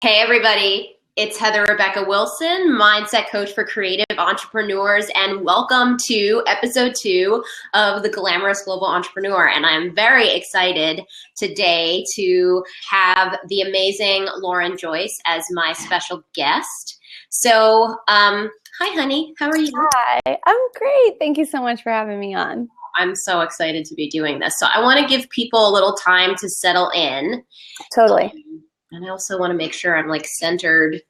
Hey everybody, it's Heather Rebecca Wilson, mindset coach for creative entrepreneurs, and welcome to episode 2 of the Glamorous Global Entrepreneur. And I'm very excited today to have the amazing Lauren Joyce as my special guest. So, hi honey, how are you? Hi, I'm great. Thank you so much for having me on. I'm so excited to be doing this. So I want to give people a little time to settle in. Totally. And I also want to make sure I'm like centered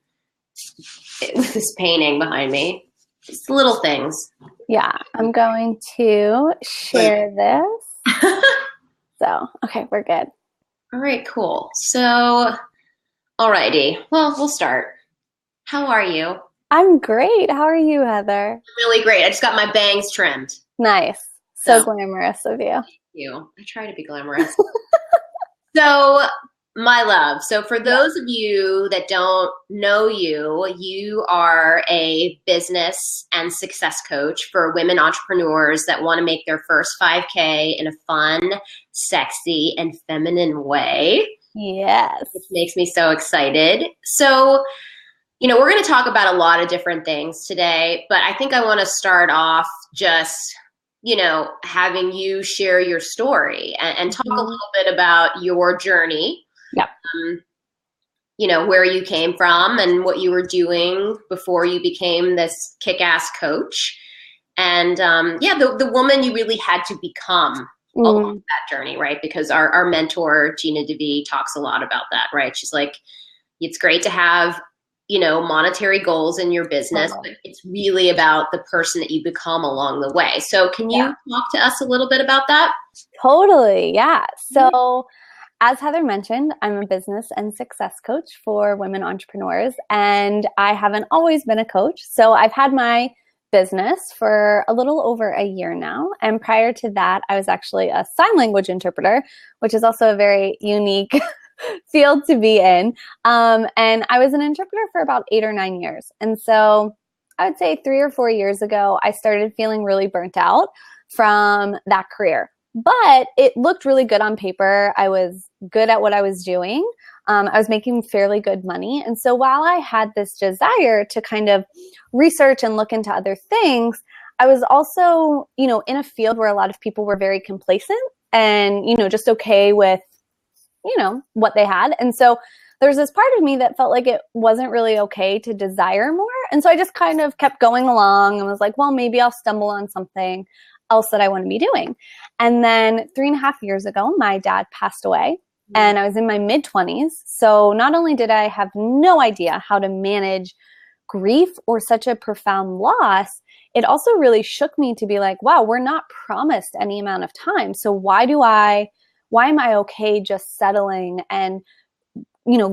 with this painting behind me. Just little things. Yeah, I'm going to share this. So, okay, we're good. All right, cool. So, alrighty. Well, we'll start. How are you? I'm great. How are you, Heather? Really great. I just got my bangs trimmed. Nice. So glamorous of you. Thank you. I try to be glamorous. So, my love. So for those of you that don't know you, you are a business and success coach for women entrepreneurs that want to make their first 5K in a fun, sexy, and feminine way. Yes. Which makes me so excited. So, we're going to talk about a lot of different things today, but I think I want to start off just having you share your story and talk a little bit about your journey. Yep. Where you came from and what you were doing before you became this kick-ass coach. And the woman you really had to become along that journey, right? Because our mentor, Gina DeVee, talks a lot about that, right? She's like, it's great to have monetary goals in your business, but it's really about the person that you become along the way. So can you talk to us a little bit about that? Totally. Yeah. So as Heather mentioned, I'm a business and success coach for women entrepreneurs, and I haven't always been a coach. So I've had my business for a little over a year now. And prior to that, I was actually a sign language interpreter, which is also a very unique field to be in. And I was an interpreter for about 8 or 9 years. And so I would say 3 or 4 years ago, I started feeling really burnt out from that career. But it looked really good on paper. I was good at what I was doing. I was making fairly good money. And so while I had this desire to kind of research and look into other things, I was also, in a field where a lot of people were very complacent and, just okay with, what they had. And so there's this part of me that felt like it wasn't really okay to desire more. And so I just kind of kept going along and was like, well, maybe I'll stumble on something else that I want to be doing. And then 3.5 years ago, my dad passed away and I was in my mid-20s. So not only did I have no idea how to manage grief or such a profound loss, it also really shook me to be like, wow, we're not promised any amount of time. So why am I okay just settling and,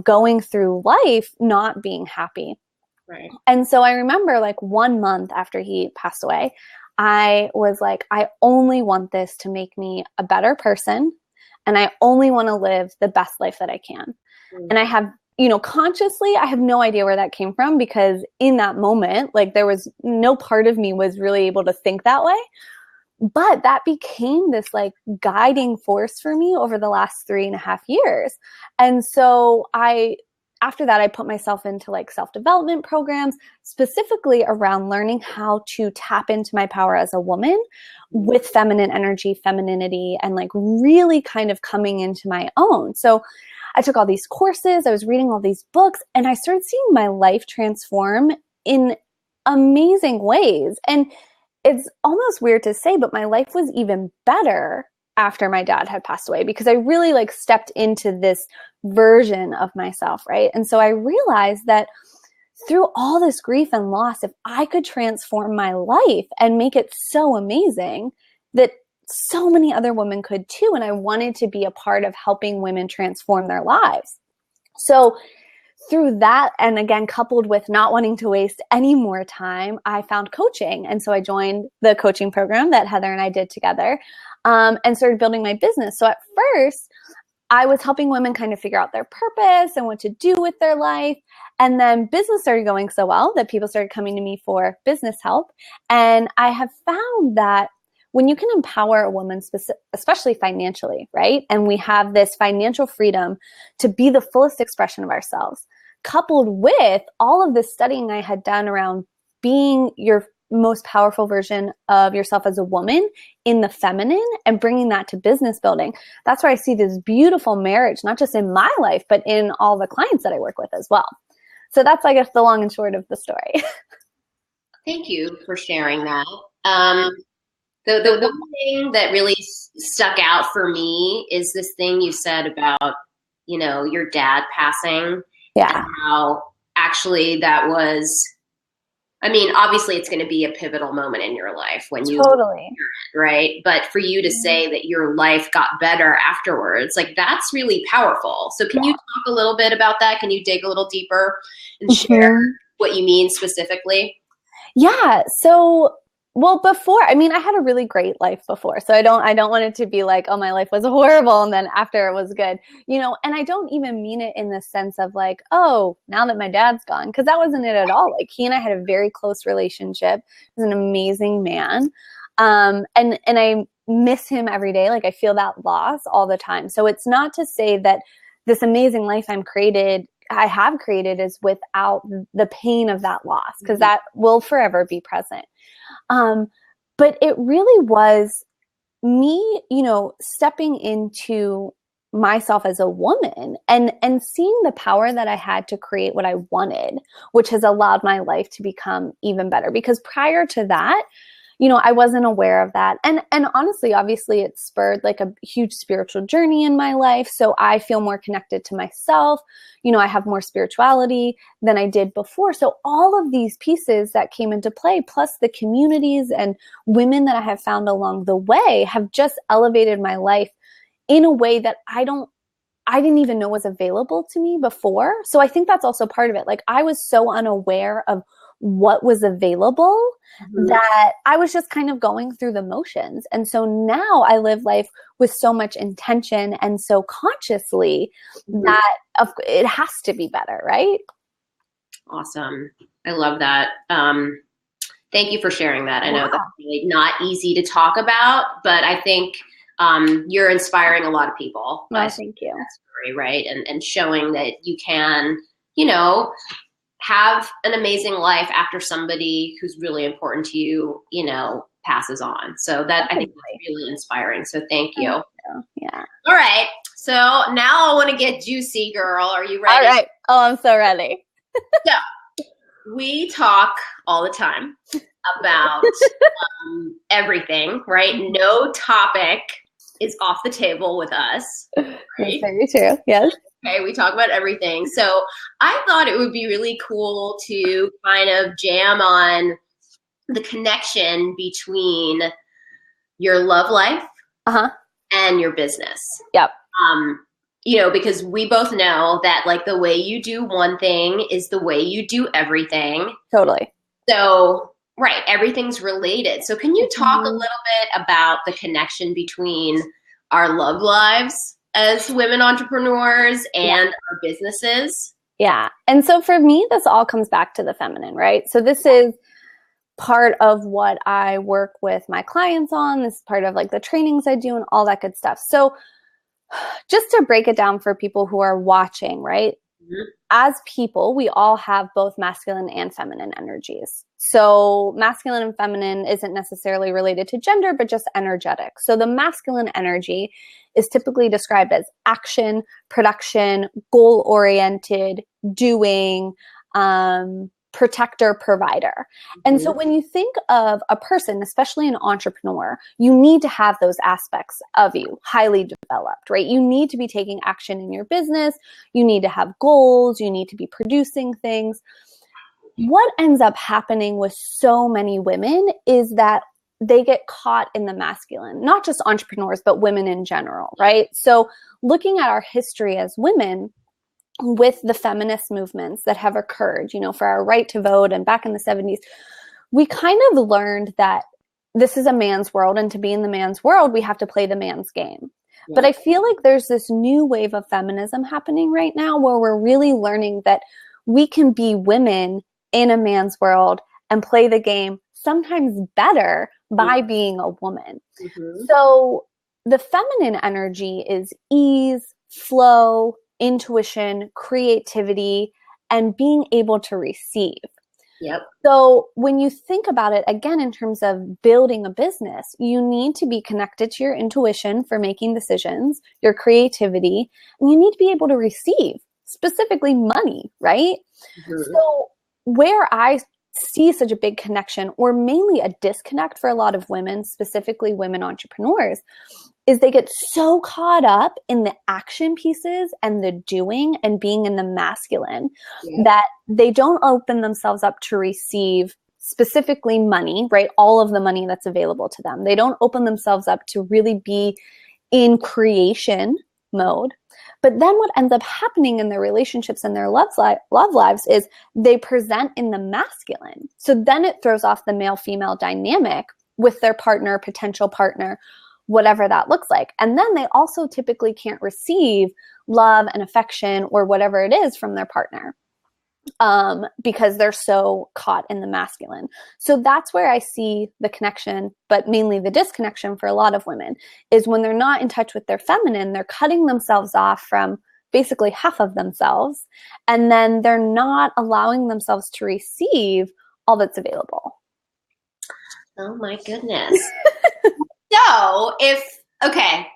going through life not being happy? Right. And so I remember like 1 month after he passed away, I was like, I only want this to make me a better person. And I only want to live the best life that I can. And I have, consciously, I have no idea where that came from, because in that moment, like there was no part of me was really able to think that way. But that became this like guiding force for me over the last 3.5 years. And so after that, I put myself into like self-development programs, specifically around learning how to tap into my power as a woman with feminine energy, femininity, and like really kind of coming into my own. So I took all these courses, I was reading all these books, and I started seeing my life transform in amazing ways. And it's almost weird to say, but my life was even better after my dad had passed away, because I really like stepped into this version of myself, right? And so I realized that through all this grief and loss, if I could transform my life and make it so amazing, that so many other women could too. And I wanted to be a part of helping women transform their lives. So through that, and again, coupled with not wanting to waste any more time, I found coaching. And so I joined the coaching program that Heather and I did together, and started building my business. So at first, I was helping women kind of figure out their purpose and what to do with their life. And then business started going so well that people started coming to me for business help. And I have found that when you can empower a woman, especially financially, right? And we have this financial freedom to be the fullest expression of ourselves, coupled with all of the studying I had done around being your most powerful version of yourself as a woman in the feminine and bringing that to business building. That's where I see this beautiful marriage, not just in my life, but in all the clients that I work with as well. So that's, I guess, the long and short of the story. Thank you for sharing that. The one thing that really stuck out for me is this thing you said about, your dad passing, Yeah. and how actually that was, obviously it's going to be a pivotal moment in your life when you, Totally. right? But for you to say that your life got better afterwards, like that's really powerful. So can you talk a little bit about that? Can you dig a little deeper and share what you mean specifically? Yeah. So, well, before, I had a really great life before. So I don't want it to be like, oh, my life was horrible and then after it was good, and I don't even mean it in the sense of like, oh, now that my dad's gone, because that wasn't it at all. Like, he and I had a very close relationship. He was an amazing man. And I miss him every day. Like, I feel that loss all the time. So it's not to say that this amazing life I have created is without the pain of that loss, because that will forever be present. But it really was me, stepping into myself as a woman and seeing the power that I had to create what I wanted, which has allowed my life to become even better. Because prior to that, I wasn't aware of that. And honestly, obviously it spurred like a huge spiritual journey in my life. So I feel more connected to myself. I have more spirituality than I did before. So all of these pieces that came into play, plus the communities and women that I have found along the way, have just elevated my life in a way that I didn't even know was available to me before. So I think that's also part of it. Like, I was so unaware of what was available that I was just kind of going through the motions. And so now I live life with so much intention and so consciously that it has to be better, right? Awesome. I love that. Thank you for sharing that. I know that's really not easy to talk about, but I think you're inspiring a lot of people. Well, thank you. That story, right? And showing that you can, have an amazing life after somebody who's really important to you, passes on. So that, I think that's really inspiring. So thank you. Yeah. All right. So now I want to get juicy, girl. Are you ready? All right. Oh, I'm so ready. So we talk all the time about everything, right? No topic is off the table with us. Right? That's very true. Yes. Okay, we talk about everything. So I thought it would be really cool to kind of jam on the connection between your love life and your business. Yep. Because we both know that like the way you do one thing is the way you do everything. Totally. So, right, everything's related. So can you talk a little bit about the connection between our love lives as women entrepreneurs and our businesses? Yeah. And so for me, this all comes back to the feminine, right? So this is part of what I work with my clients on. This is part of like the trainings I do and all that good stuff. So just to break it down for people who are watching, right? As people, we all have both masculine and feminine energies. So masculine and feminine isn't necessarily related to gender, but just energetic. So the masculine energy is typically described as action, production, goal-oriented, doing, protector, provider. And so when you think of a person, especially an entrepreneur, you need to have those aspects of you highly developed, right? You need to be taking action in your business. You need to have goals. You need to be producing things. What ends up happening with so many women is that they get caught in the masculine, not just entrepreneurs, but women in general, right? So looking at our history as women, with the feminist movements that have occurred, for our right to vote and back in the 70s, we kind of learned that this is a man's world, and to be in the man's world, we have to play the man's game. Yeah. But I feel like there's this new wave of feminism happening right now where we're really learning that we can be women in a man's world and play the game sometimes better by being a woman. So the feminine energy is ease, flow, intuition, creativity, and being able to receive. Yep. So when you think about it, again, in terms of building a business, you need to be connected to your intuition for making decisions, your creativity, and you need to be able to receive, specifically money, right? Mm-hmm. So where I see such a big connection, or mainly a disconnect for a lot of women, specifically women entrepreneurs, is they get so caught up in the action pieces and the doing and being in the masculine that they don't open themselves up to receive specifically money, right? All of the money that's available to them. They don't open themselves up to really be in creation mode. But then what ends up happening in their relationships and their love lives is they present in the masculine. So then it throws off the male-female dynamic with their partner, potential partner, whatever that looks like. And then they also typically can't receive love and affection or whatever it is from their partner because they're so caught in the masculine. So that's where I see the connection, but mainly the disconnection for a lot of women is when they're not in touch with their feminine, they're cutting themselves off from basically half of themselves. And then they're not allowing themselves to receive all that's available. Oh my goodness.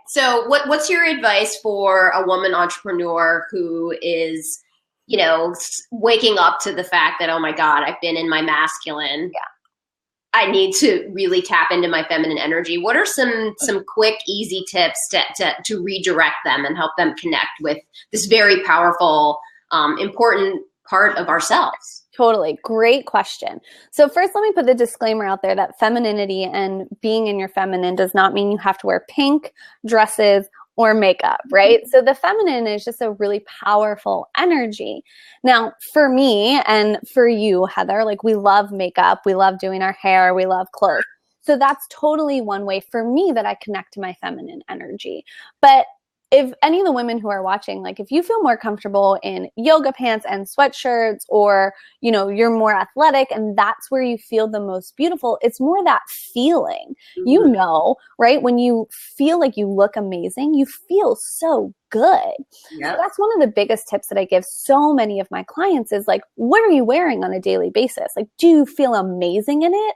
So what's your advice for a woman entrepreneur who is, waking up to the fact that, oh my God, I've been in my masculine. Yeah. I need to really tap into my feminine energy. What are some quick, easy tips to redirect them and help them connect with this very powerful, important part of ourselves? Totally. Great question. So first, let me put the disclaimer out there that femininity and being in your feminine does not mean you have to wear pink dresses or makeup, right? So the feminine is just a really powerful energy. Now, for me and for you, Heather, like we love makeup, we love doing our hair, we love clothes. So that's totally one way for me that I connect to my feminine energy. But if any of the women who are watching, like if you feel more comfortable in yoga pants and sweatshirts, or, you're more athletic and that's where you feel the most beautiful, it's more that feeling, right? When you feel like you look amazing, you feel so good. Yep. So that's one of the biggest tips that I give so many of my clients is like, what are you wearing on a daily basis? Like, do you feel amazing in it?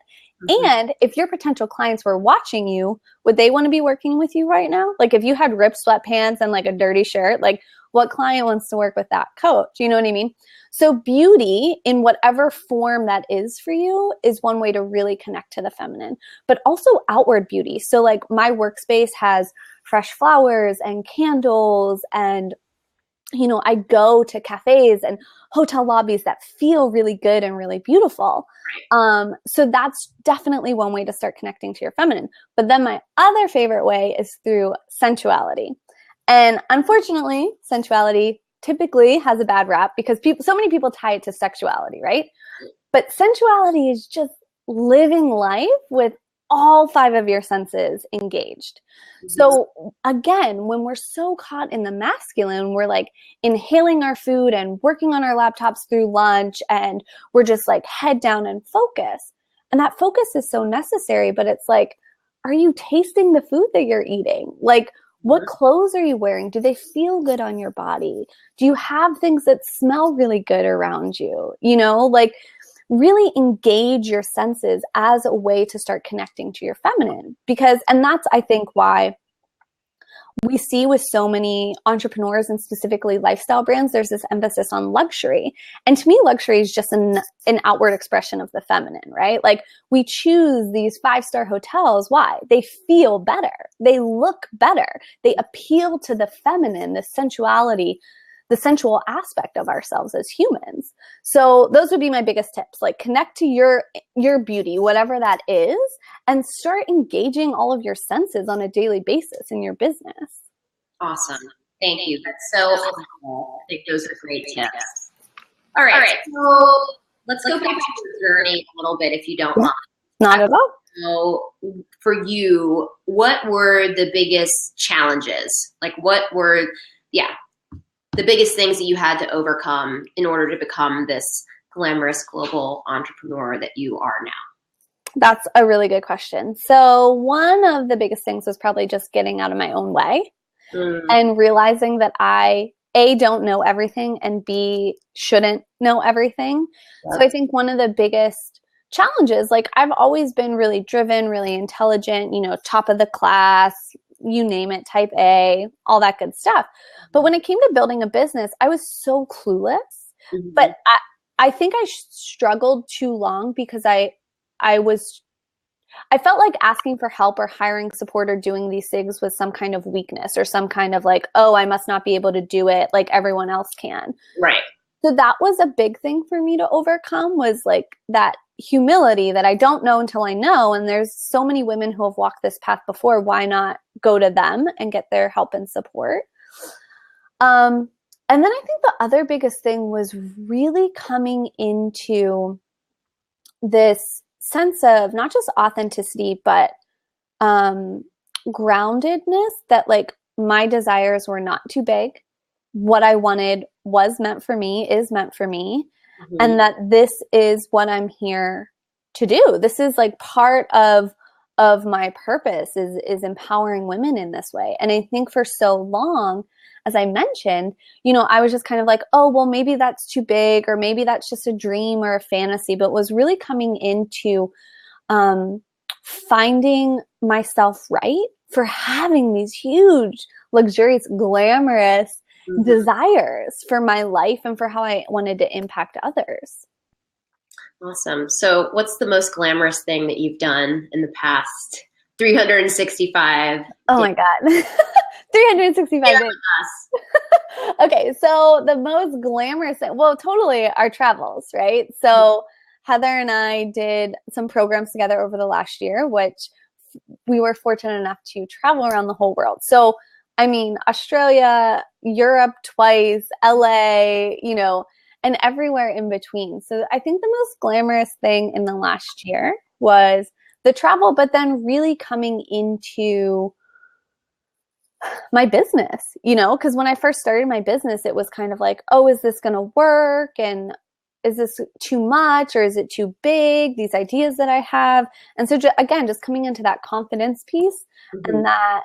Mm-hmm. And if your potential clients were watching you, would they want to be working with you right now? Like if you had ripped sweatpants and like a dirty shirt, like what client wants to work with that coach? You know what I mean? So beauty in whatever form that is for you is one way to really connect to the feminine, but also outward beauty. So like my workspace has fresh flowers and candles and I go to cafes and hotel lobbies that feel really good and really beautiful. So that's definitely one way to start connecting to your feminine. But then my other favorite way is through sensuality. And unfortunately, sensuality typically has a bad rap because so many people tie it to sexuality, right? But sensuality is just living life with all 5 of your senses engaged. Mm-hmm. So again, when we're so caught in the masculine, we're like inhaling our food and working on our laptops through lunch, and we're just like head down and focus. And that focus is so necessary, but it's like, are you tasting the food that you're eating? Like, what clothes are you wearing? Do they feel good on your body? Do you have things that smell really good around you? Like really engage your senses as a way to start connecting to your feminine. And that's, I think, why we see with so many entrepreneurs and specifically lifestyle brands, there's this emphasis on luxury. And to me, luxury is just an outward expression of the feminine, right? Like we choose these 5-star hotels. Why? They feel better. They look better. They appeal to the feminine, the sensuality, the sensual aspect of ourselves as humans. So those would be my biggest tips. Like connect to your beauty, whatever that is, and start engaging all of your senses on a daily basis in your business. Awesome. Thank you. That's so helpful. I think those are great tips. All right. So let's go back to your journey a little bit, if you don't mind. Not at all. So for you, what were the biggest challenges? Like what were, the biggest things that you had to overcome in order to become this glamorous global entrepreneur that you are now? That's a really good question. So one of the biggest things was probably just getting out of my own way and realizing that I A, don't know everything, and B, shouldn't know everything. So I think one of the biggest challenges, like I've always been really driven, really intelligent, top of the class, you name it, type A, all that good stuff. But when it came to building a business, I was so clueless. Mm-hmm. But I think I struggled too long because I felt like asking for help or hiring support or doing these things was some kind of weakness or some kind of like, oh, I must not be able to do it like everyone else can. Right. So that was a big thing for me to overcome, was like that humility that I don't know until I know. And there's so many women who have walked this path before. Why not go to them and get their help and support? And then I think the other biggest thing was really coming into this sense of not just authenticity, but groundedness, that like my desires were not too big. What I wanted was meant for me, is meant for me. Mm-hmm. And that this is what I'm here to do. This is like part of my purpose is empowering women in this way. And I think for so long, as I mentioned, I was just kind of like, oh, well, maybe that's too big, or maybe that's just a dream or a fantasy, but was really coming into finding myself right for having these huge, luxurious, glamorous mm-hmm. desires for my life and for how I wanted to impact others. Awesome. So what's the most glamorous thing that you've done in the past 365 days? Oh my God. 365 days. Okay, so the most glamorous thing, well, totally our travels, right? So Heather and I did some programs together over the last year, which we were fortunate enough to travel around the whole world. So, I mean, Australia, Europe twice, LA, and everywhere in between. So I think the most glamorous thing in the last year was the travel, but then really coming into my business, because when I first started my business, it was kind of like, oh, is this going to work? And is this too much, or is it too big? These ideas that I have. And so again, just coming into that confidence piece mm-hmm. and that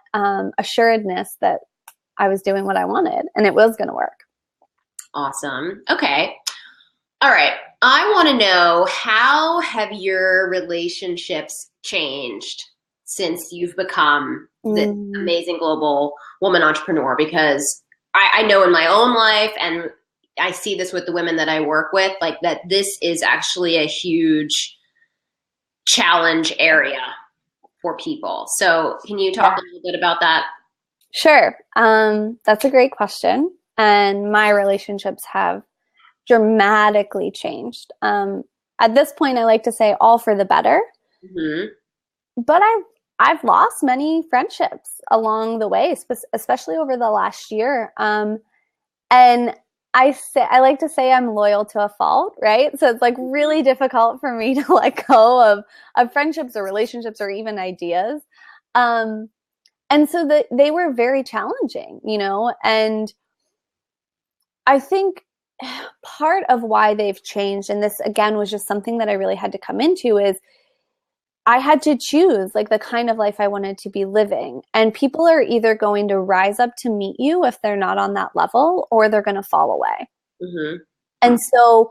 assuredness that I was doing what I wanted and it was going to work. Awesome. Okay. All right. I want to know, how have your relationships changed since you've become this amazing global woman entrepreneur? Because I know in my own life, and I see this with the women that I work with, like that this is actually a huge challenge area for people. So can you talk a little bit about that? Sure. That's a great question. And my relationships have dramatically changed. At this point, I like to say all for the better. Mm-hmm. But I've lost many friendships along the way, especially over the last year. And I like to say I'm loyal to a fault, right? So it's like really difficult for me to let go of friendships or relationships or even ideas. And so they were very challenging, and I think part of why they've changed, and this again was just something that I really had to come into, is I had to choose like the kind of life I wanted to be living. And people are either going to rise up to meet you if they're not on that level, or they're going to fall away. Mm-hmm. And so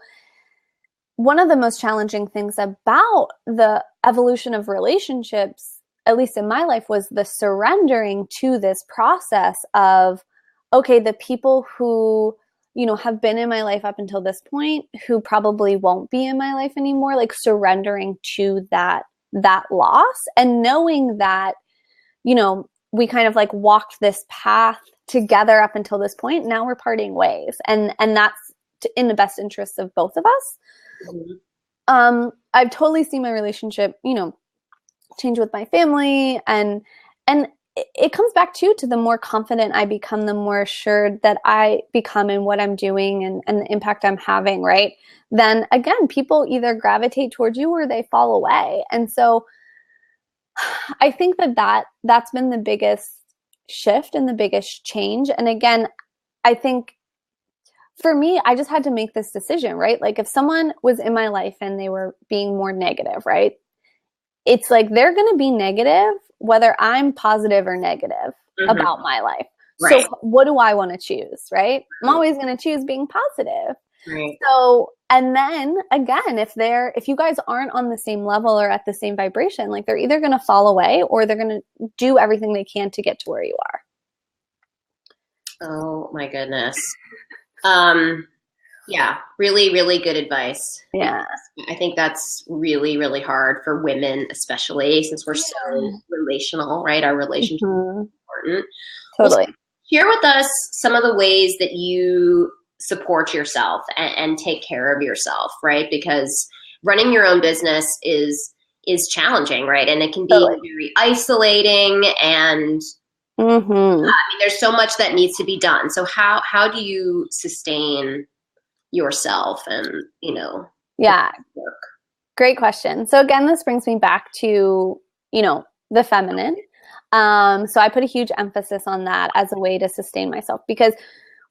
one of the most challenging things about the evolution of relationships, at least in my life, was the surrendering to this process of, okay, the people who have been in my life up until this point, who probably won't be in my life anymore, like surrendering to that loss, and knowing that, we kind of like walked this path together up until this point. Now we're parting ways. And that's in the best interests of both of us. Mm-hmm. I've totally seen my relationship, change with my family, and it comes back to the more confident I become, the more assured that I become in what I'm doing and the impact I'm having, right? Then again, people either gravitate towards you or they fall away. And so I think that's been the biggest shift and the biggest change. And again, I think for me, I just had to make this decision, right? Like if someone was in my life and they were being more negative, right? It's like they're going to be negative whether I'm positive or negative mm-hmm. about my life. So Right. what do I want to choose, right? I'm always going to choose being positive. Right. So, and then again, if you guys aren't on the same level or at the same vibration, like they're either going to fall away or they're going to do everything they can to get to where you are. Oh my goodness. Um, yeah, really, really good advice. Yeah. I think that's really, really hard for women, especially since we're so relational, right? Our relationship Mm-hmm. is important. Well, Totally. share with us some of the ways that you support yourself and take care of yourself, right? Because running your own business is challenging, right? And it can be Totally. very isolating, and Mm-hmm. I mean, there's so much that needs to be done. So how do you sustain yourself and, Yeah. work? Great question. So again, this brings me back to, the feminine. So I put a huge emphasis on that as a way to sustain myself, because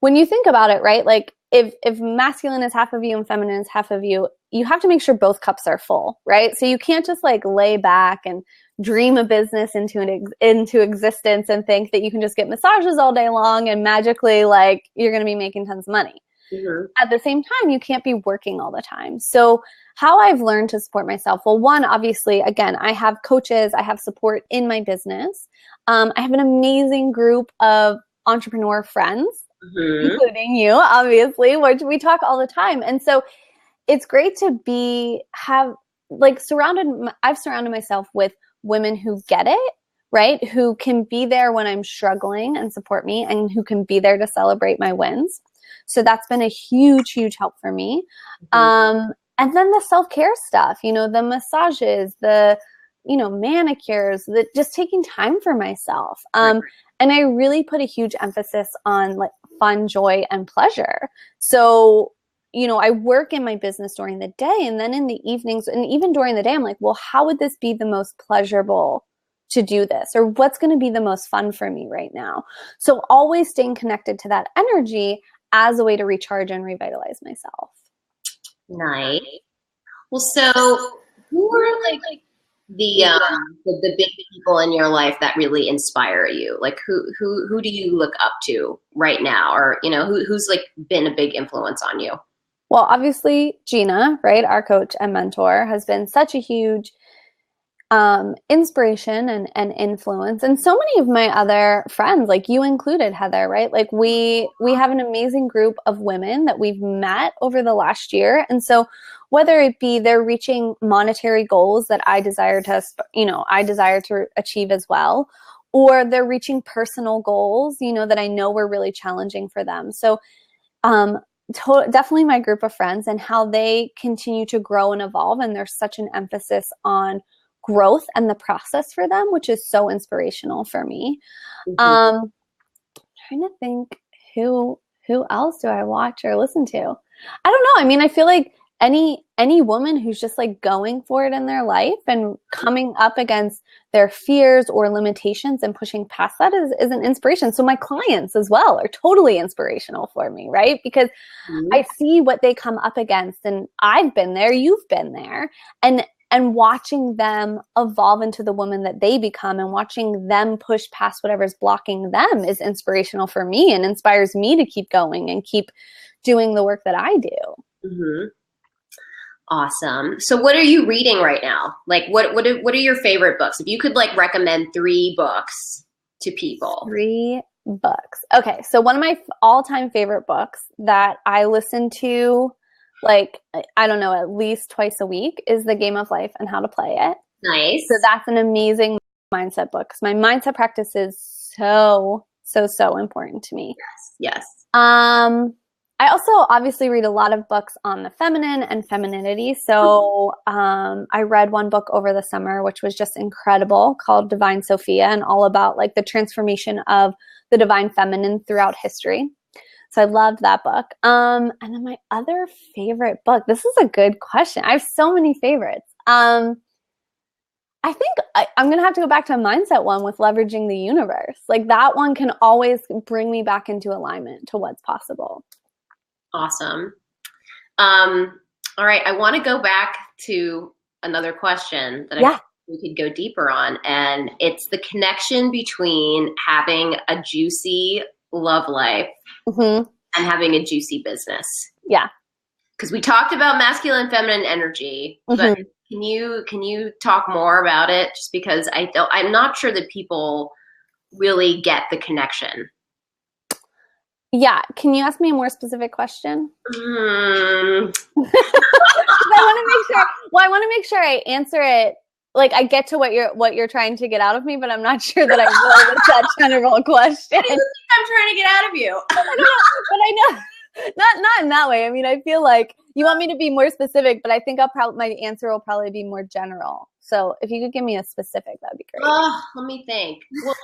when you think about it, right, like if masculine is half of you and feminine is half of you, you have to make sure both cups are full, right? So you can't just like lay back and dream a business into existence and think that you can just get massages all day long and magically like you're going to be making tons of money. Mm-hmm. At the same time, you can't be working all the time. So how I've learned to support myself, well, one, obviously, again, I have coaches, I have support in my business. I have an amazing group of entrepreneur friends, Mm-hmm. including you, obviously, which we talk all the time. And so it's great to I've surrounded myself with women who get it, right? Who can be there when I'm struggling and support me, and who can be there to celebrate my wins. So that's been a huge, huge help for me. And then the self-care stuff, the massages, the, manicures, the just taking time for myself. And I really put a huge emphasis on like fun, joy, and pleasure. So, I work in my business during the day, and then in the evenings and even during the day, I'm like, well, how would this be the most pleasurable to do this? Or what's going to be the most fun for me right now? So always staying connected to that energy as a way to recharge and revitalize myself. Nice. Well, so who are like the big people in your life that really inspire you? Like who do you look up to right now, or who's like been a big influence on you? Well, obviously Gina, right, our coach and mentor, has been such a huge inspiration and influence. And so many of my other friends, like you included, Heather, right? Like we have an amazing group of women that we've met over the last year. And so whether it be they're reaching monetary goals that I desire to achieve as well, or they're reaching personal goals, that I know were really challenging for them. So, definitely my group of friends and how they continue to grow and evolve. And there's such an emphasis on growth and the process for them, which is so inspirational for me. Mm-hmm. Trying to think who else do I watch or listen to? I don't know. I mean, I feel like any woman who's just like going for it in their life and coming up against their fears or limitations and pushing past that is an inspiration. So my clients as well are totally inspirational for me, right? Because I see what they come up against, and I've been there, you've been there, and watching them evolve into the woman that they become and watching them push past whatever's blocking them is inspirational for me and inspires me to keep going and keep doing the work that I do. Mm-hmm. Awesome. So what are you reading right now? Like what are your favorite books? If you could like recommend 3 books to people. 3 books. Okay. So one of my all-time favorite books that I listen to, like, I don't know, at least twice a week is The Game of Life and How to Play It. Nice. So that's an amazing mindset book, because my mindset practice is so important to me. Yes. I also obviously read a lot of books on the feminine and femininity. So I read one book over the summer, which was just incredible, called Divine Sophia, and all about like the transformation of the divine feminine throughout history. So I loved that book. And then my other favorite book, this is a good question. I have so many favorites. I think I'm going to have to go back to a mindset one with Leveraging the Universe. Like that one can always bring me back into alignment to what's possible. Awesome. All right. I want to go back to another question that I think we could go deeper on. And it's the connection between having a juicy love life, Mm-hmm. and having a juicy business. Yeah. Because we talked about masculine and feminine energy, but Mm-hmm. can you talk more about it? Just because I'm not sure that people really get the connection. Yeah. Can you ask me a more specific question? Mm, I want to make sure. Well, I want to make sure I answer it. Like I get to what you're trying to get out of me, but I'm not sure that I will with that general question. what do you think I'm trying to get out of you? I don't know, but I know not in that way. I mean, I feel like you want me to be more specific, but I think my answer will probably be more general. So if you could give me a specific, that'd be great. Oh, let me think. Well,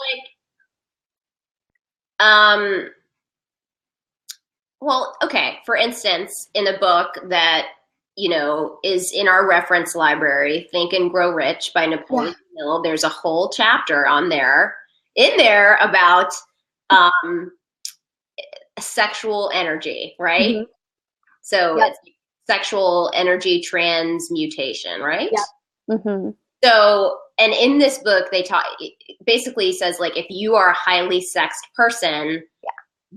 um, okay. For instance, in a book that is in our reference library, Think and Grow Rich by Napoleon Hill, there's a whole chapter in there about um, sexual energy, right? Mm-hmm. So Yep. it's sexual energy transmutation, right? Yep. Mm-hmm. So, and in this book, it basically says like if you are a highly sexed person,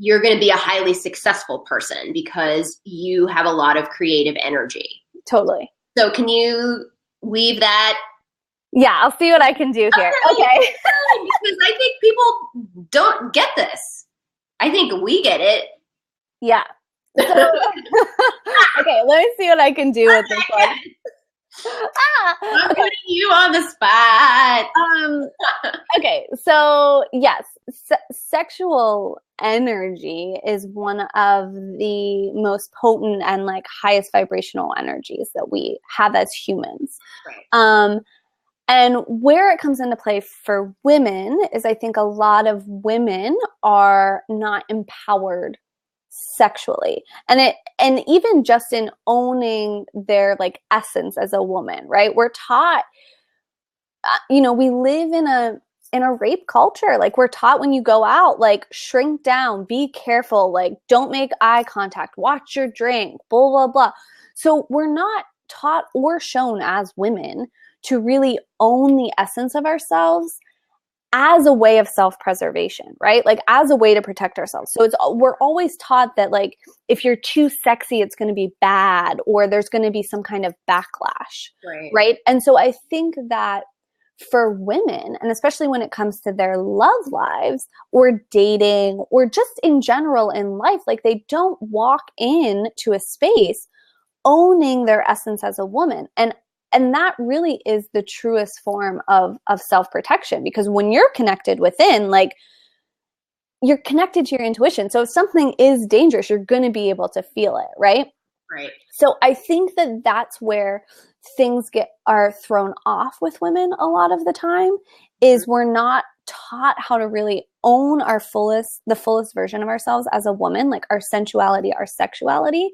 you're going to be a highly successful person because you have a lot of creative energy. Totally. So, can you weave that? Yeah, I'll see what I can do here. Okay. Because I think people don't get this. I think we get it. Yeah. So, okay, let me see what I can do with this one. I'm putting you on the spot. Okay, so yes, sexual energy is one of the most potent and like highest vibrational energies that we have as humans. Right. And where it comes into play for women is I think a lot of women are not empowered sexually, and even just in owning their like essence as a woman, right? We're taught, we live in a rape culture. Like we're taught when you go out, like shrink down, be careful, like don't make eye contact, watch your drink, blah blah blah. So we're not taught or shown as women to really own the essence of ourselves as a way of self-preservation, right? Like as a way to protect ourselves. So we're always taught that like if you're too sexy, it's going to be bad, or there's going to be some kind of backlash, right? And so I think that for women, and especially when it comes to their love lives or dating or just in general in life, like they don't walk into a space owning their essence as a woman. And that really is the truest form of self-protection, because when you're connected within, like you're connected to your intuition. So if something is dangerous, you're going to be able to feel it, right? Right. So I think that that's where things are thrown off with women a lot of the time, is we're not taught how to really own the fullest version of ourselves as a woman, like our sensuality, our sexuality.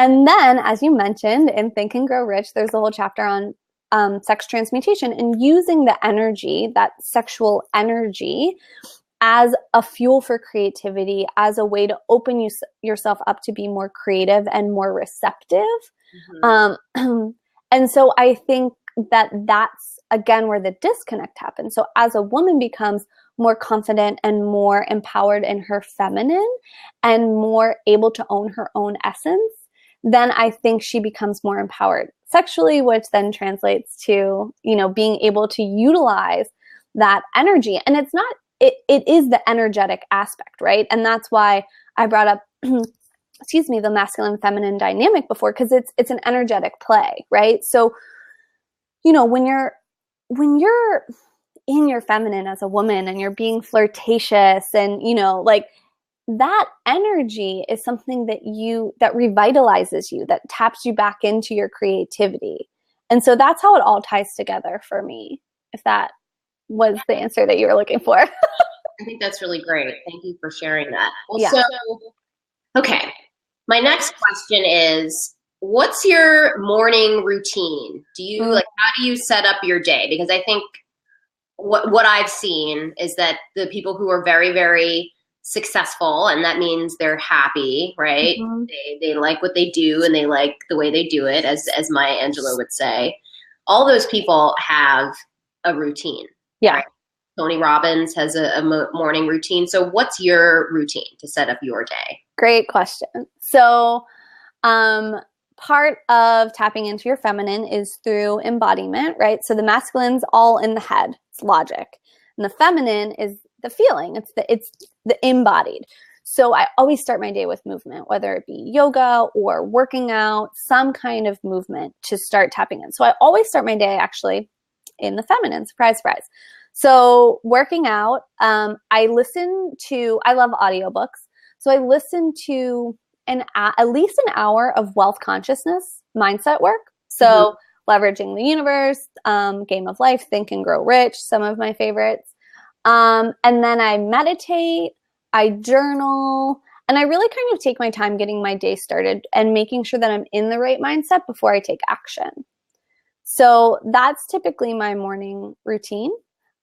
And then, as you mentioned, in Think and Grow Rich, there's a whole chapter on sex transmutation and using the energy, that sexual energy, as a fuel for creativity, as a way to open yourself up to be more creative and more receptive. Mm-hmm. And so I think that that's, again, where the disconnect happens. So as a woman becomes more confident and more empowered in her feminine and more able to own her own essence, then I think she becomes more empowered sexually, which then translates to, being able to utilize that energy. And it's not, it is the energetic aspect, right? And that's why I brought up, the masculine feminine dynamic before, because it's an energetic play, right? So, when you're in your feminine as a woman and you're being flirtatious and, like, that energy is something that revitalizes you, that taps you back into your creativity. And so that's how it all ties together for me, if that was the answer that you were looking for. I think that's really great. Thank you for sharing that. Well, yeah. Okay. My next question is, what's your morning routine? How do you set up your day? Because I think what I've seen is that the people who are very, very successful, and that means they're happy, right? Mm-hmm. They like what they do and they like the way they do it, as Maya Angelou would say. All those people have a routine. Yeah. Right? Tony Robbins has a morning routine. So what's your routine to set up your day? Great question. So, part of tapping into your feminine is through embodiment, right? So the masculine's all in the head, it's logic. And the feminine is the feeling, it's the embodied. So I always start my day with movement, whether it be yoga or working out, some kind of movement to start tapping in. So I always start my day actually in the feminine, surprise, surprise. So working out, I love audiobooks. So I listen to at least an hour of wealth consciousness mindset work. So leveraging the universe, Game of Life, Think and Grow Rich, some of my favorites. And then I meditate, I journal, and I really kind of take my time getting my day started and making sure that I'm in the right mindset before I take action. So that's typically my morning routine.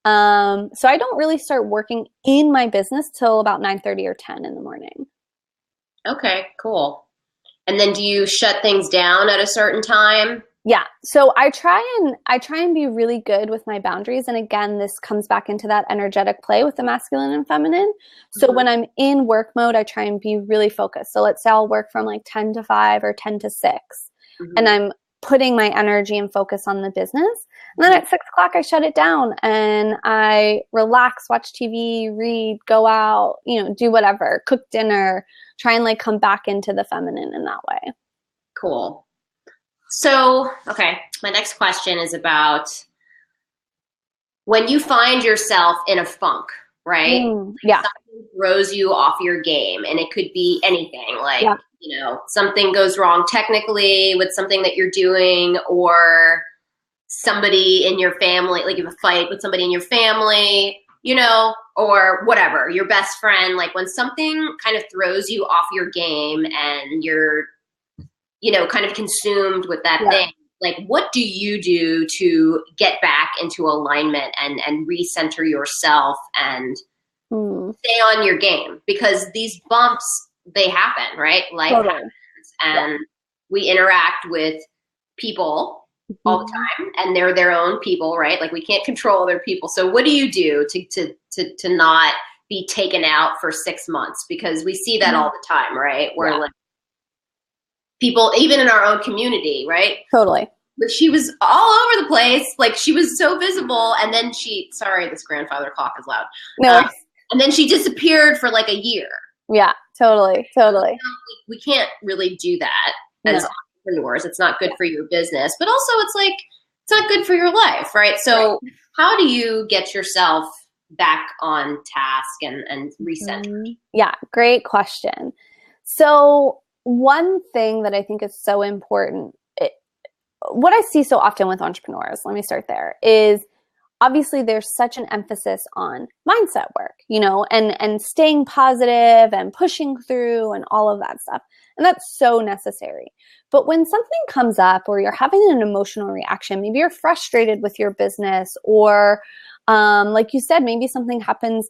So I don't really start working in my business till about 9:30 or 10 in the morning. Okay, cool. And then do you shut things down at a certain time? Yeah. So I try and be really good with my boundaries. And again, this comes back into that energetic play with the masculine and feminine. So when I'm in work mode, I try and be really focused. So let's say I'll work from like 10 to 5 or 10 to 6. And I'm putting my energy and focus on the business. And then at 6 o'clock, I shut it down and I relax, watch TV, read, go out, do whatever, cook dinner, try and like come back into the feminine in that way. Cool. So, okay, my next question is about when you find yourself in a funk, right? Yeah. Something throws you off your game, and it could be anything, like, something goes wrong technically with something that you're doing, or somebody in your family, like you have a fight with somebody in your family, or whatever, your best friend, like when something kind of throws you off your game and you're kind of consumed with that thing. Like, what do you do to get back into alignment and recenter yourself and stay on your game? Because these bumps, they happen, right? Life happens, and we interact with people all the time, and they're their own people, right? Like, we can't control other people. So what do you do to not be taken out for 6 months? Because we see that all the time, right? Where like, people, even in our own community, right? Totally. But she was all over the place. Like, she was so visible. And then sorry, this grandfather clock is loud. No. And then she disappeared for like a year. Yeah, totally. We can't really do that as entrepreneurs. It's not good for your business, but also it's like, it's not good for your life, right? So how do you get yourself back on task and recenter? Yeah, great question. So one thing that I think is so important, what I see so often with entrepreneurs, let me start there, is obviously there's such an emphasis on mindset work, and staying positive and pushing through and all of that stuff. And that's so necessary. But when something comes up or you're having an emotional reaction, maybe you're frustrated with your business, or like you said, maybe something happens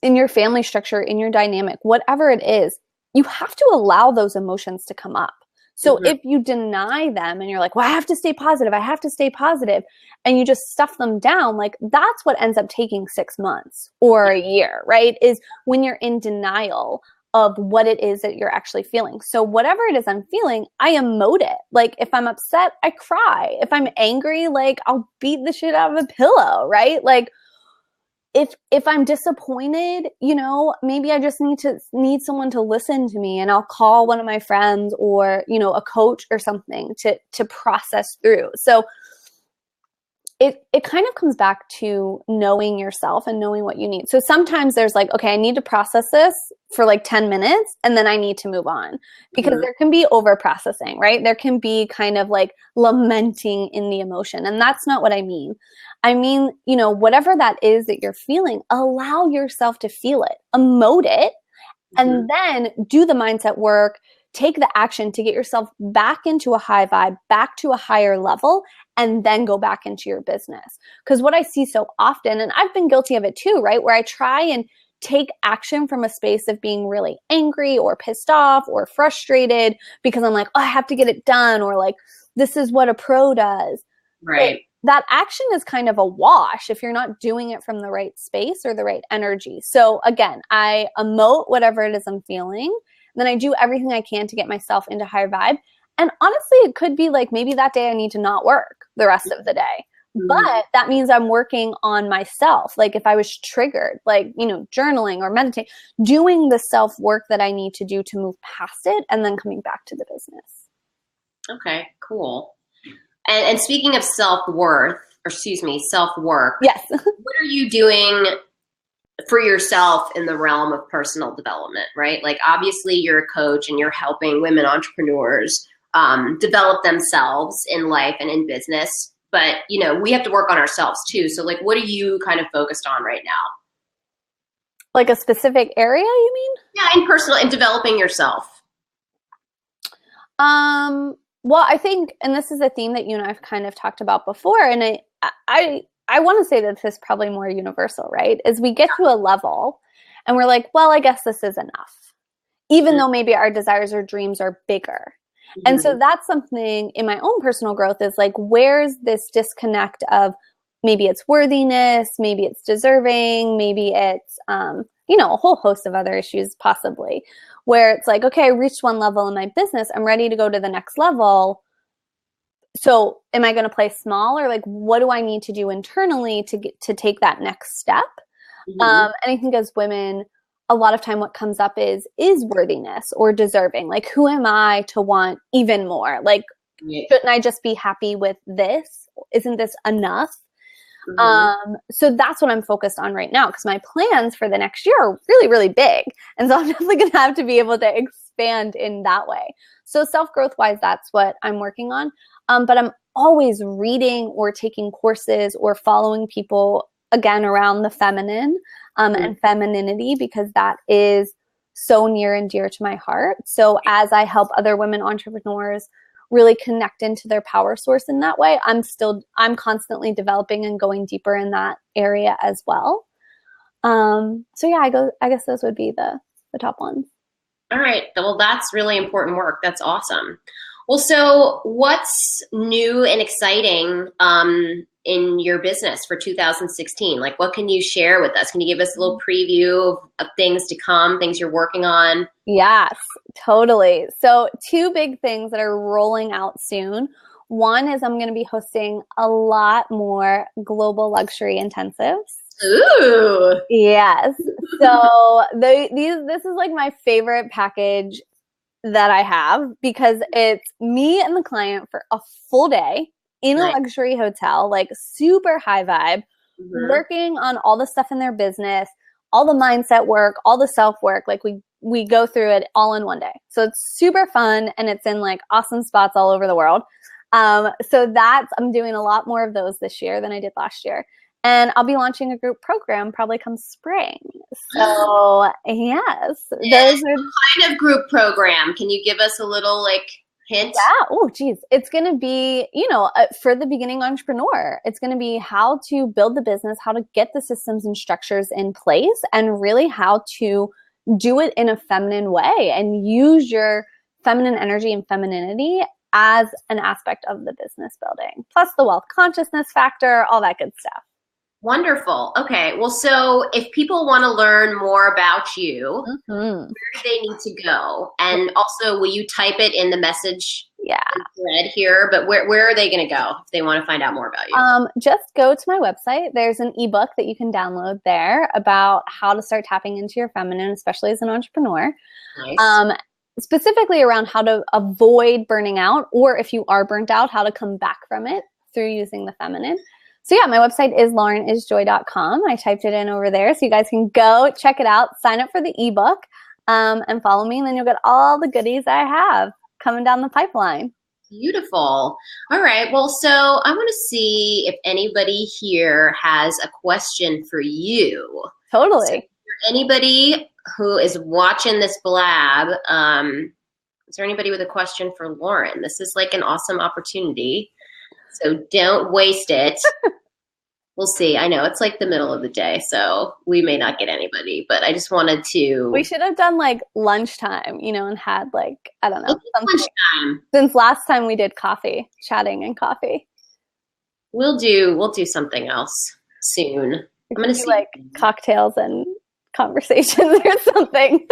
in your family structure, in your dynamic, whatever it is, you have to allow those emotions to come up. So if you deny them and you're like, well, I have to stay positive, and you just stuff them down, like that's what ends up taking 6 months or a year, right? Is when you're in denial of what it is that you're actually feeling. So whatever it is I'm feeling, I emote it. Like if I'm upset, I cry. If I'm angry, like I'll beat the shit out of a pillow, right? Like if I'm disappointed, maybe I just need someone to listen to me, and I'll call one of my friends or, a coach or something to process through. So it kind of comes back to knowing yourself and knowing what you need. So sometimes there's like, okay, I need to process this for like 10 minutes and then I need to move on, because there can be over processing, right? There can be kind of like lamenting in the emotion. And that's not what I mean. I mean, whatever that is that you're feeling, allow yourself to feel it, emote it, and then do the mindset work, take the action to get yourself back into a high vibe, back to a higher level, and then go back into your business. Because what I see so often, and I've been guilty of it too, right? Where I try and take action from a space of being really angry or pissed off or frustrated because I'm like, oh, I have to get it done, or like, this is what a pro does. Right. that action is kind of a wash if you're not doing it from the right space or the right energy. So again, I emote whatever it is I'm feeling. Then I do everything I can to get myself into higher vibe. And honestly, it could be like maybe that day I need to not work the rest of the day. But that means I'm working on myself. Like if I was triggered, like, journaling or meditating, doing the self-work that I need to do to move past it and then coming back to the business. Okay, cool. And speaking of self-work, yes. What are you doing for yourself in the realm of personal development, right? Like obviously you're a coach and you're helping women entrepreneurs develop themselves in life and in business. But, we have to work on ourselves too. So like, what are you kind of focused on right now? Like a specific area, you mean? Yeah, in developing yourself. Well, I think, and this is a theme that you and I've kind of talked about before, and I want to say that this is probably more universal, right? Is we get to a level and we're like, well, I guess this is enough, even though maybe our desires or dreams are bigger. And so that's something in my own personal growth is like, where's this disconnect of maybe it's worthiness, maybe it's deserving, maybe it's, a whole host of other issues possibly, where it's like, okay, I reached one level in my business. I'm ready to go to the next level. So am I going to play small, or like, what do I need to do internally to take that next step? And I think as women, a lot of time what comes up is worthiness or deserving. Like, who am I to want even more? Like, shouldn't I just be happy with this? Isn't this enough? So that's what I'm focused on right now, because my plans for the next year are really, really big. And so I'm definitely going to have to be able to expand in that way. So self-growth wise, that's what I'm working on. But I'm always reading or taking courses or following people, again, around the feminine and femininity, because that is so near and dear to my heart. So as I help other women entrepreneurs really connect into their power source in that way, I'm constantly developing and going deeper in that area as well. So yeah, I guess those would be the top ones. All right. Well, that's really important work. That's awesome. Well, so what's new and exciting in your business for 2016? Like, what can you share with us? Can you give us a little preview of things to come, things you're working on? Yes, totally. So 2 big things that are rolling out soon. One is I'm going to be hosting a lot more global luxury intensives. Ooh. Yes. So this is like my favorite package that I have, because it's me and the client for a full day in a luxury hotel, like super high vibe, working on all the stuff in their business, all the mindset work, all the self work. Like we go through it all in one day. So it's super fun, and it's in like awesome spots all over the world. So I'm doing a lot more of those this year than I did last year. And I'll be launching a group program probably come spring. So yes, those are what kind of group program. Can you give us a little hint? Yeah. Oh, geez. It's going to be, for the beginning entrepreneur, it's going to be how to build the business, how to get the systems and structures in place, and really how to do it in a feminine way and use your feminine energy and femininity as an aspect of the business building, plus the wealth consciousness factor, all that good stuff. Wonderful. Okay. Well, so if people want to learn more about you, where do they need to go? And also, will you type it in the message thread here? But where are they going to go if they want to find out more about you? Just go to my website. There's an ebook that you can download there about how to start tapping into your feminine, especially as an entrepreneur. Nice. Specifically around how to avoid burning out, or if you are burnt out, how to come back from it through using the feminine. So yeah, my website is laurenisjoy.com. I typed it in over there, so you guys can go check it out, sign up for the ebook, and follow me, and then you'll get all the goodies I have coming down the pipeline. Beautiful. All right. Well, so I want to see if anybody here has a question for you. Totally. So anybody who is watching this Blab, is there anybody with a question for Lauren? This is like an awesome opportunity, so don't waste it. We'll see. I know it's like the middle of the day, so we may not get anybody, but I just wanted to. We should have done like lunchtime, and had like, I don't know. Lunchtime. Since last time we did chatting and coffee. we'll do something else soon. We I'm gonna could do see. like cocktails and conversations or something.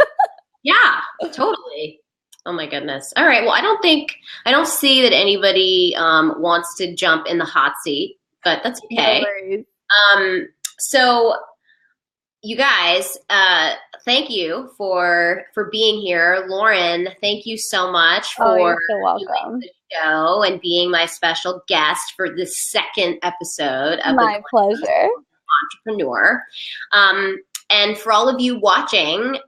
Yeah, totally. Oh my goodness. All right. Well, I don't see that anybody wants to jump in the hot seat, but that's No okay. worries. So you guys, thank you for being here. Lauren, thank you so much Oh, for you're so doing welcome. the show and being my special guest for the second episode of the My pleasure. Entrepreneur. Um, and for all of you watching,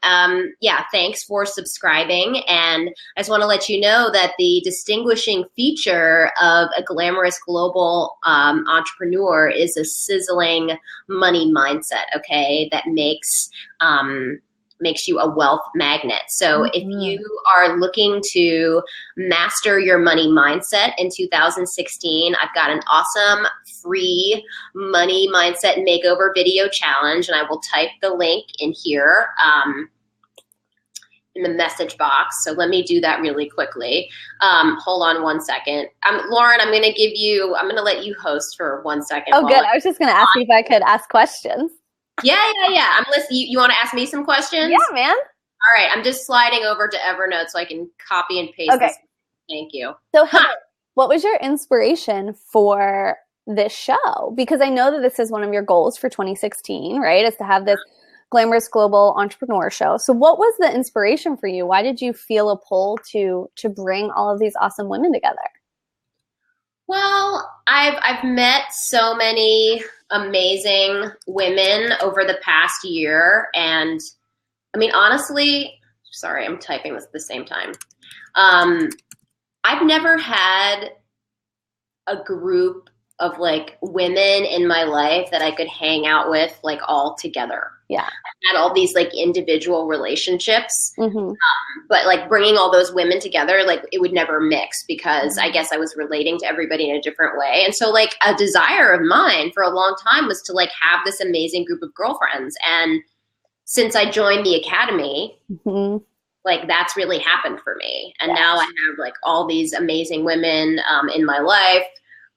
yeah, thanks for subscribing. And I just want to let you know that the distinguishing feature of a glamorous global entrepreneur is a sizzling money mindset, okay, that makes you a wealth magnet. So if you are looking to master your money mindset in 2016, I've got an awesome free money mindset makeover video challenge, and I will type the link in here in the message box. So let me do that really quickly. Hold on one second. Lauren, I'm going to let you host for 1 second. Oh, good. I was just going to ask you if I could ask questions. Yeah. I'm listening. You want to ask me some questions? Yeah, man. All right. I'm just sliding over to Evernote so I can copy and paste this. Thank you. So, Heather, what was your inspiration for this show? Because I know that this is one of your goals for 2016, right? Is to have this glamorous global entrepreneur show. So what was the inspiration for you? Why did you feel a pull to bring all of these awesome women together? Well, I've met so many amazing women over the past year, and I mean, honestly, sorry, I'm typing this at the same time. I've never had a group of like women in my life that I could hang out with like all together. Yeah. I had all these like individual relationships, Mm-hmm. but like bringing all those women together, like it would never mix because I guess I was relating to everybody in a different way. And so like a desire of mine for a long time was to like have this amazing group of girlfriends. And since I joined the academy, like that's really happened for me. And now I have like all these amazing women in my life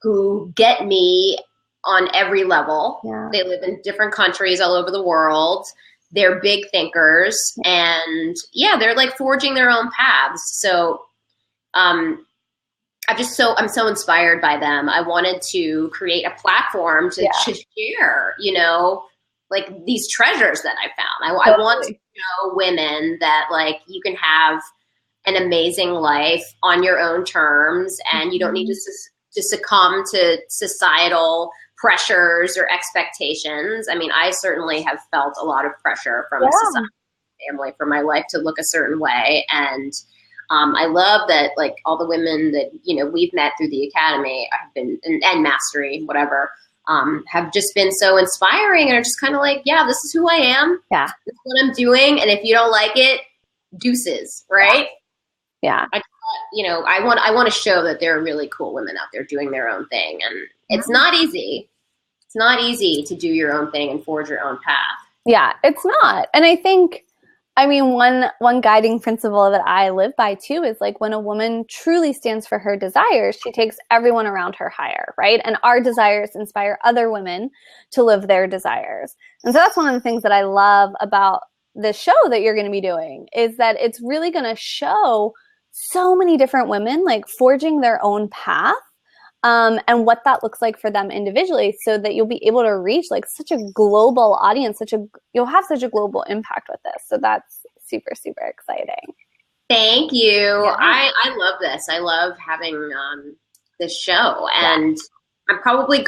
who get me on every level. Yeah. They live in different countries all over the world. They're big thinkers, and yeah, they're like forging their own paths. So I'm so inspired by them. I wanted to create a platform to share, you know, like these treasures that I found. I want to show women that like you can have an amazing life on your own terms, and you don't need to succumb to societal pressures or expectations. I mean, I certainly have felt a lot of pressure from society, family, for my life to look a certain way. And I love that, like, all the women that, you know, we've met through the academy have been, and Mastery, whatever, have just been so inspiring and are just kind of like, yeah, this is who I am. Yeah. This is what I'm doing. And if you don't like it, deuces, right? Yeah. You know, I want to show that there are really cool women out there doing their own thing. And it's not easy. It's not easy to do your own thing and forge your own path. Yeah, it's not. And I think, I mean, one guiding principle that I live by too is like when a woman truly stands for her desires, she takes everyone around her higher, right? And our desires inspire other women to live their desires. And so that's one of the things that I love about the show that you're going to be doing is that it's really going to show so many different women like forging their own path. And what that looks like for them individually so that you'll be able to reach like such a global audience, you'll have such a global impact with this. So that's super, super exciting. Thank you. Yeah. I love this. I love having this show. And I'm traveling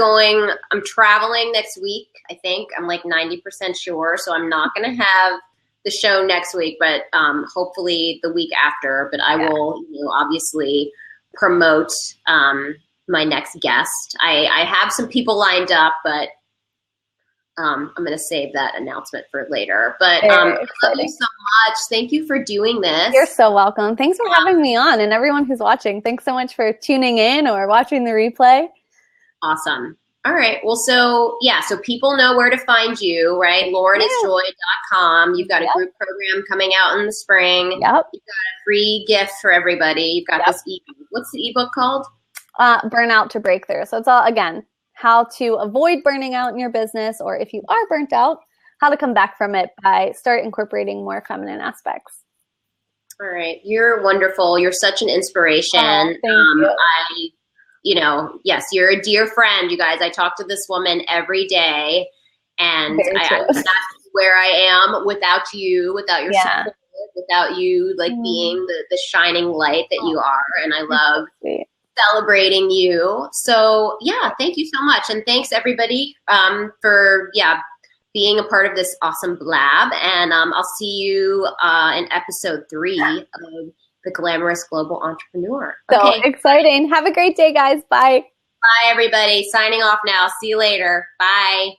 next week, I think. I'm like 90% sure. So I'm not going to have the show next week, but hopefully the week after. But I will, you know, obviously promote my next guest. I have some people lined up, but I'm going to save that announcement for later. But thank you so much. Thank you for doing this. You're so welcome. Thanks for having me on, and everyone who's watching. Thanks so much for tuning in or watching the replay. Awesome. All right. Well, so people know where to find you, right? LaurenIsJoy.com. You've got a group program coming out in the spring. Yep. You've got a free gift for everybody. You've got this ebook. What's the ebook called? Burnout to Breakthrough. So it's all, again, how to avoid burning out in your business, or if you are burnt out, how to come back from it by start incorporating more feminine aspects. All right. You're wonderful. You're such an inspiration. Oh, thank you. Yes, you're a dear friend, you guys. I talk to this woman every day, and I would not be where I am without you, without your support, without you like being the shining light that you are. And I love celebrating you. So yeah, thank you so much. And thanks everybody for being a part of this awesome Blab. And I'll see you in episode 3 of the Glamorous Global Entrepreneur. So exciting. Have a great day, guys. Bye. Bye, everybody. Signing off now. See you later. Bye.